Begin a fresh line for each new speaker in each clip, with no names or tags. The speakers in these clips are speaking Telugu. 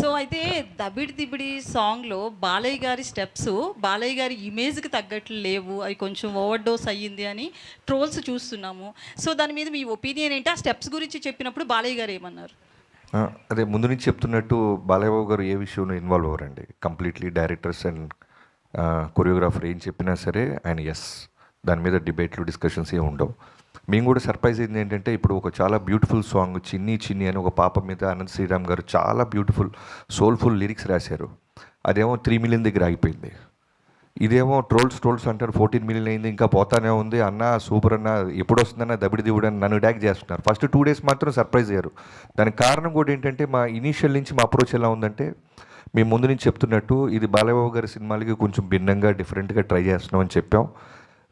సో అయితే 'దబిడి దిబిడి' సాంగ్‌లో బాలయ్య గారి స్టెప్స్, బాలయ్య గారి ఇమేజ్‌కి తగ్గట్లు లేవు. అవి కొంచెం ఓవర్ డోస్ అయ్యింది అని ట్రోల్స్ చూస్తున్నాము. సో దాని మీద మీ ఒపీనియన్ ఏంటి? ఆ స్టెప్స్ గురించి చెప్పినప్పుడు బాలయ్య గారు ఏమన్నారు?
అదే ముందు నుంచి చెప్తున్నట్టు బాలయ్య బాబు గారు ఏ విషయంలో ఇన్వాల్వ్ అవ్వరండి. కంప్లీట్లీ డైరెక్టర్స్ అండ్ కొరియోగ్రాఫర్ ఏం చెప్పినా సరే ఆయన ఎస్, దాని మీద డిబేట్లు డిస్కషన్స్ ఏమి ఉండవు. మేము కూడా సర్ప్రైజ్ అయింది ఏంటంటే, ఇప్పుడు ఒక చాలా బ్యూటిఫుల్ సాంగ్ 'చిన్ని చిన్ని' అని ఒక పాప మీద అనంత్ శ్రీరామ్ గారు చాలా బ్యూటిఫుల్ సోల్ఫుల్ లిరిక్స్ రాశారు. అదేమో 3 మిలియన్ దగ్గర ఆగిపోయింది. ఇదేమో ట్రోల్స్ అంటారు 14 మిలియన్ అయింది, ఇంకా పోతానే ఉంది అన్న, సూపర్ అన్న, ఎప్పుడు వస్తుందన్న దబిడి దిబుడు అని నన్ను ట్యాగ్ చేస్తున్నారు. ఫస్ట్ 2 డేస్ మాత్రం సర్ప్రైజ్ అయ్యారు. దానికి కారణం కూడా ఏంటంటే, మా ఇనీషియల్ నుంచి మా అప్రోచ్ ఎలా ఉందంటే, మేము ముందు నుంచి చెప్తున్నట్టు ఇది బాలయ్యబాబు గారి సినిమాలకి కొంచెం భిన్నంగా డిఫరెంట్గా ట్రై చేస్తున్నామని చెప్పాం.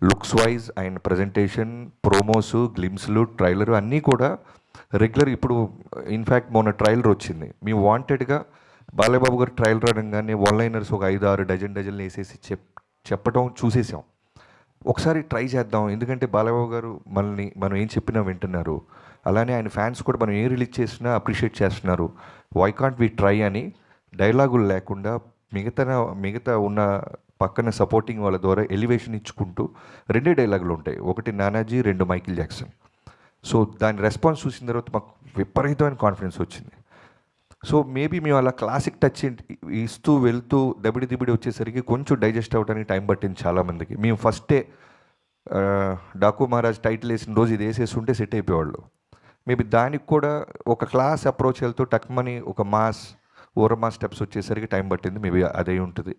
Looks wise and presentation, promos, గ్లిమ్స్లు, ట్రైలర్ అన్నీ కూడా రెగ్యులర్. ఇప్పుడు ఇన్ఫ్యాక్ట్ మొన్న ట్రైలర్ వచ్చింది. మేము వాంటెడ్గా బాలయ్యబాబు గారు ట్రైలర్ అనగానే వన్లైనర్స్ ఒక 5-6 డజన్లు వేసేసి చెప్పడం చూసేసాం. ఒకసారి ట్రై చేద్దాం, ఎందుకంటే బాలయ్యబాబు గారు మనం ఏం చెప్పినా వింటున్నారు, అలానే ఆయన ఫ్యాన్స్ కూడా మనం ఏం రిలీజ్ చేసినా అప్రిషియేట్ చేస్తున్నారు. వై కాంట్ వి ట్రై అని డైలాగులు లేకుండా మిగతా ఉన్న పక్కన సపోర్టింగ్ వాళ్ళ ద్వారా ఎలివేషన్ ఇచ్చుకుంటూ 2 డైలాగులు ఉంటాయి. ఒకటి నానాజీ, 2 మైకిల్ జాక్సన్. సో దాని రెస్పాన్స్ చూసిన తర్వాత మాకు విపరీతమైన కాన్ఫిడెన్స్ వచ్చింది. సో మేబీ మేము అలా క్లాసిక్ టచ్ ఇస్తూ వెళ్తూ దబిడి దిబిడి వచ్చేసరికి కొంచెం డైజెస్ట్ అవ్వడానికి టైం పట్టింది చాలామందికి. మేము ఫస్టే డాకు మహారాజ్ టైటిల్ వేసిన రోజు ఇది వేసేసి ఉంటే సెట్ అయిపోయేవాళ్ళు. మేబీ దానికి కూడా ఒక క్లాస్ అప్రోచ్ వెళ్తూ టక్మని ఒక మాస్ ఓరమా స్టెప్స్ వచ్చేసరికి టైం పట్టింది. మేబీ అదే ఉంటుంది.